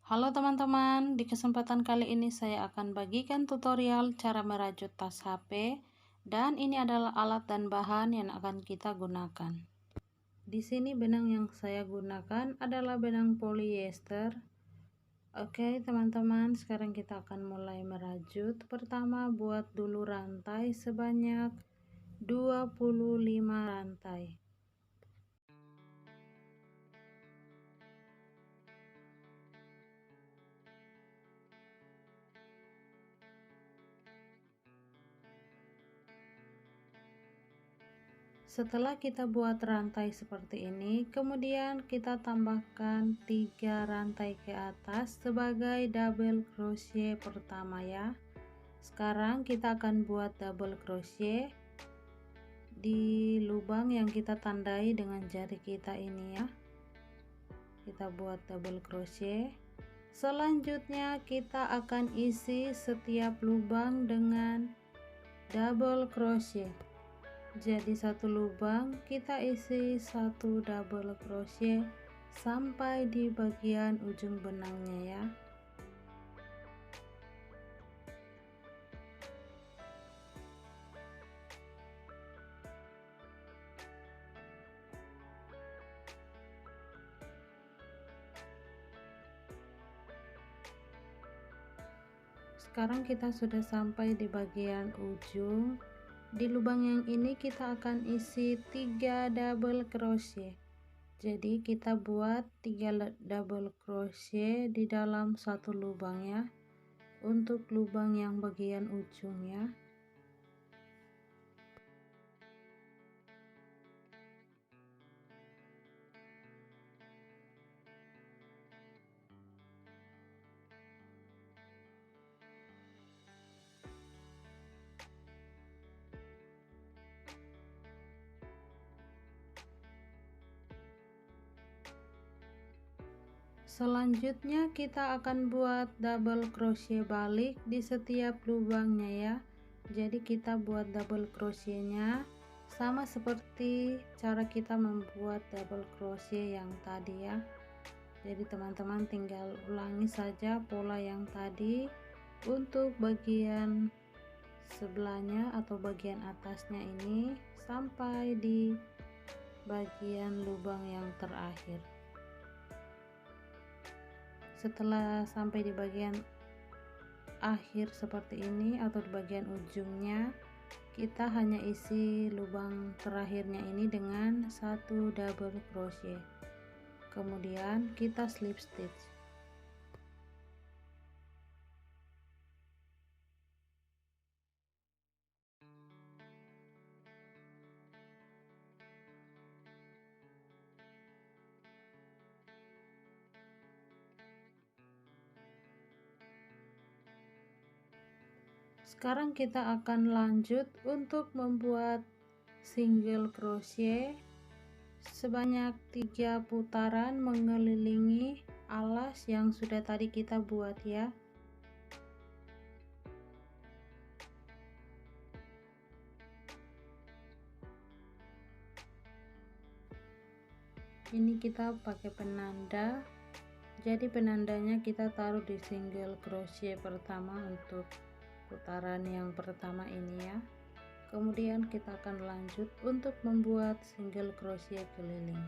Halo teman-teman, di kesempatan kali ini saya akan bagikan tutorial cara merajut tas HP, dan ini adalah alat dan bahan yang akan kita gunakan. Di sini benang yang saya gunakan adalah benang polyester. Oke teman-teman, sekarang kita akan mulai merajut. Pertama, buat dulu rantai sebanyak 25 rantai. Setelah kita buat rantai seperti ini, kemudian kita tambahkan 3 rantai ke atas sebagai double crochet pertama ya. Sekarang kita akan buat double crochet di lubang yang kita tandai dengan jari kita ini ya. Kita buat double crochet. Selanjutnya kita akan isi setiap lubang dengan double crochet. Jadi satu lubang kita isi satu double crochet sampai di bagian ujung benangnya ya. Sekarang kita sudah sampai di bagian ujung. Di lubang yang ini kita akan isi 3 double crochet. Jadi kita buat 3 double crochet di dalam satu lubang ya, untuk lubang yang bagian ujung ya. Selanjutnya kita akan buat double crochet balik di setiap lubangnya ya. Jadi kita buat double crochetnya sama seperti cara kita membuat double crochet yang tadi ya. Jadi teman-teman tinggal ulangi saja pola yang tadi untuk bagian sebelahnya atau bagian atasnya ini sampai di bagian lubang yang terakhir. Setelah sampai di bagian akhir seperti ini atau di bagian ujungnya, kita hanya isi lubang terakhirnya ini dengan satu double crochet, kemudian kita slip stitch. Sekarang kita akan lanjut untuk membuat single crochet sebanyak 3 putaran mengelilingi alas yang sudah tadi kita buat ya. Ini kita pakai penanda, jadi penandanya kita taruh di single crochet pertama untuk putaran yang pertama ini ya. Kemudian kita akan lanjut untuk membuat single crochet keliling.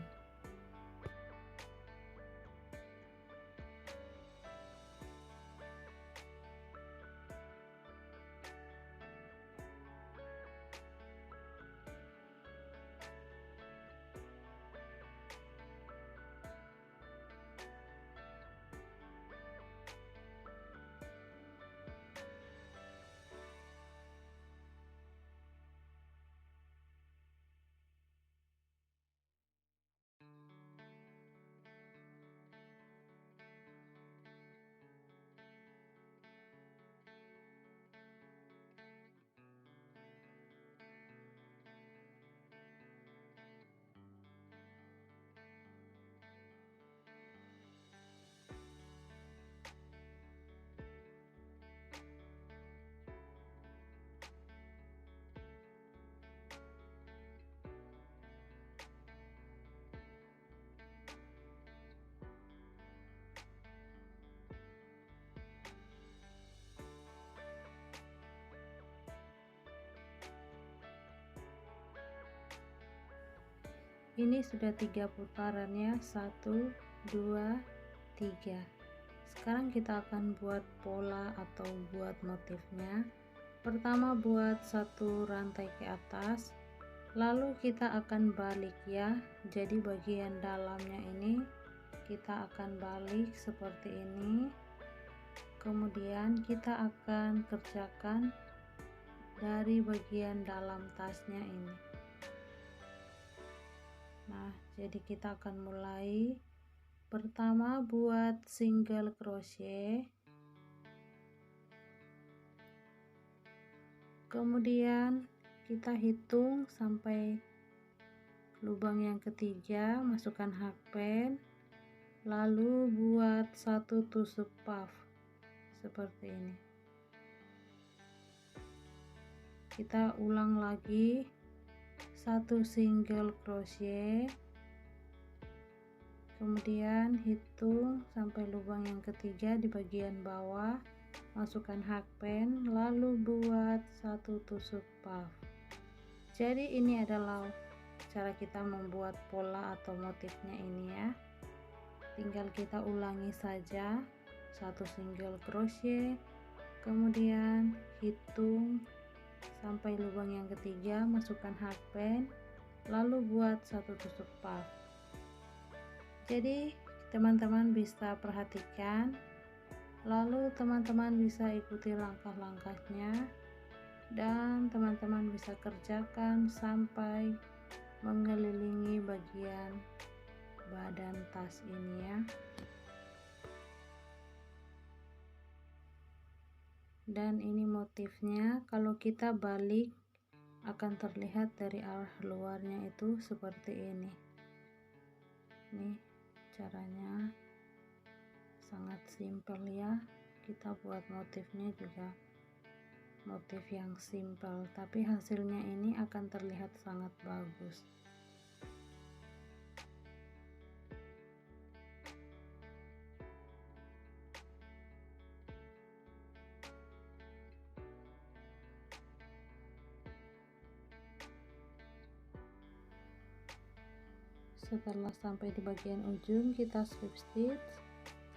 Ini sudah 3 putaran ya, 1 2 3. Sekarang kita akan buat pola atau buat motifnya. Pertama buat satu rantai ke atas, lalu kita akan balik ya. Jadi bagian dalamnya ini kita akan balik seperti ini. Kemudian kita akan kerjakan dari bagian dalam tasnya ini. Nah, jadi kita akan mulai. Pertama buat single crochet, kemudian kita hitung sampai lubang yang ketiga, masukkan hakpen, lalu buat satu tusuk puff seperti ini. Kita ulang lagi, satu single crochet, kemudian hitung sampai lubang yang ketiga di bagian bawah, masukkan hakpen, lalu buat satu tusuk puff. Jadi ini adalah cara kita membuat pola atau motifnya ini ya. Tinggal kita ulangi saja, satu single crochet, kemudian hitung sampai lubang yang ketiga, masukkan hakpen, lalu buat satu tusuk puff. Jadi teman-teman bisa perhatikan, lalu teman-teman bisa ikuti langkah-langkahnya, dan teman-teman bisa kerjakan sampai mengelilingi bagian badan tas ini ya. Dan ini motifnya, kalau kita balik akan terlihat dari arah luarnya itu seperti ini. Nih caranya sangat simpel ya. Kita buat motifnya juga motif yang simpel, tapi hasilnya ini akan terlihat sangat bagus. Setelah sampai di bagian ujung, kita slip stitch,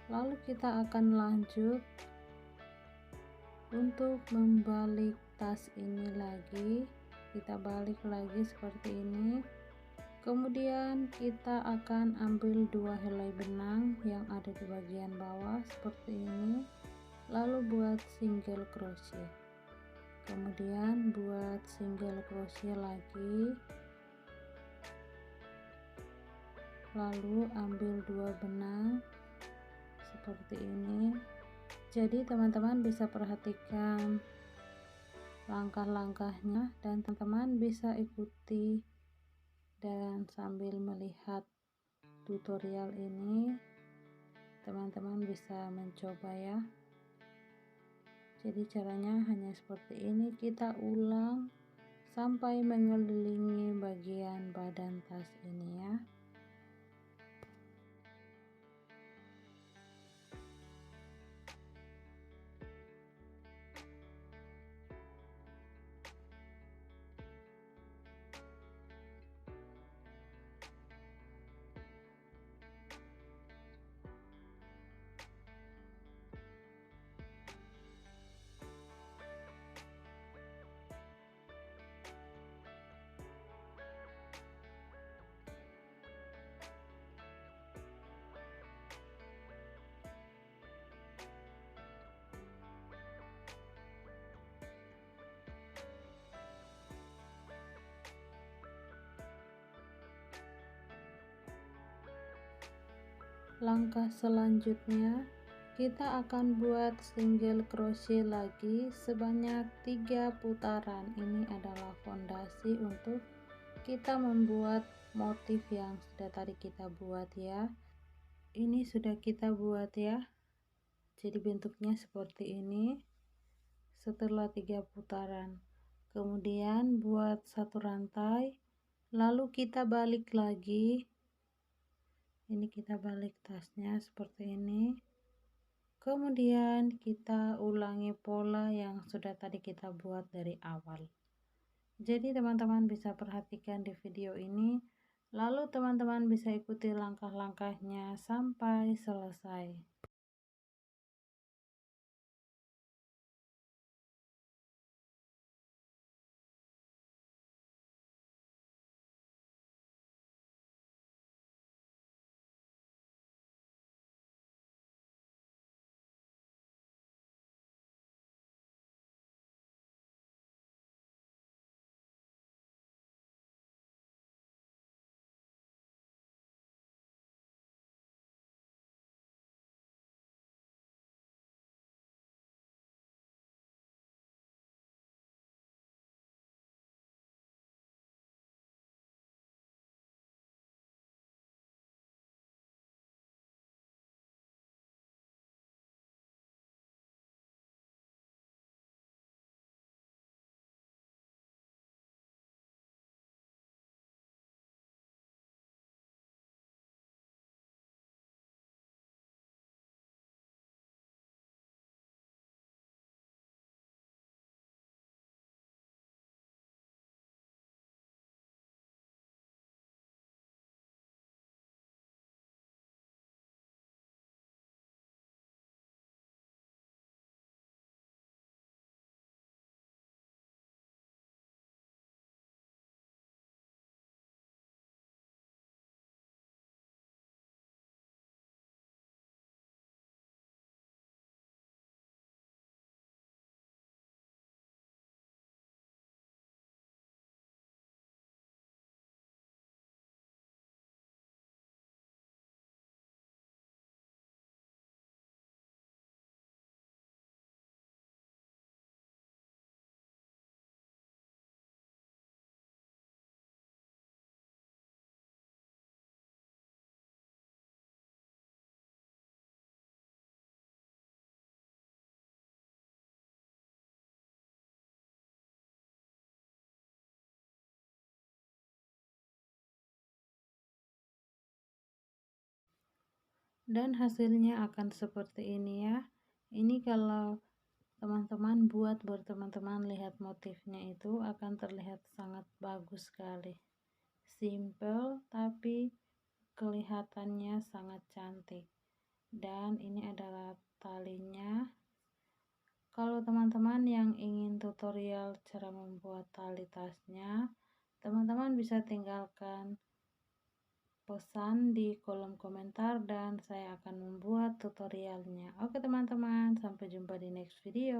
lalu kita akan lanjut untuk membalik tas ini lagi. Kita balik lagi seperti ini, kemudian kita akan ambil 2 helai benang yang ada di bagian bawah seperti ini, lalu buat single crochet, kemudian buat single crochet lagi, lalu ambil 2 benang seperti ini. Jadi teman-teman bisa perhatikan langkah-langkahnya dan teman-teman bisa ikuti, dan sambil melihat tutorial ini teman-teman bisa mencoba ya. Jadi caranya hanya seperti ini, kita ulang sampai mengelilingi bagian badan tas ini ya. Langkah selanjutnya kita akan buat single crochet lagi sebanyak 3 putaran. Ini adalah fondasi untuk kita membuat motif yang sudah tadi kita buat ya. Ini sudah kita buat ya, jadi bentuknya seperti ini. Setelah 3 putaran, kemudian buat satu rantai, lalu kita balik lagi. Ini kita balik tasnya seperti ini, kemudian kita ulangi pola yang sudah tadi kita buat dari awal. Jadi teman-teman bisa perhatikan di video ini, Lalu teman-teman bisa ikuti langkah-langkahnya sampai selesai. Dan hasilnya akan seperti ini ya. Ini kalau teman-teman buat teman-teman lihat motifnya itu akan terlihat sangat bagus sekali. Simple tapi kelihatannya sangat cantik. Dan ini adalah talinya. Kalau teman-teman yang ingin tutorial cara membuat tali tasnya, teman-teman bisa tinggalkan pesan di kolom komentar dan saya akan membuat tutorialnya. Oke teman-teman, sampai jumpa di next video.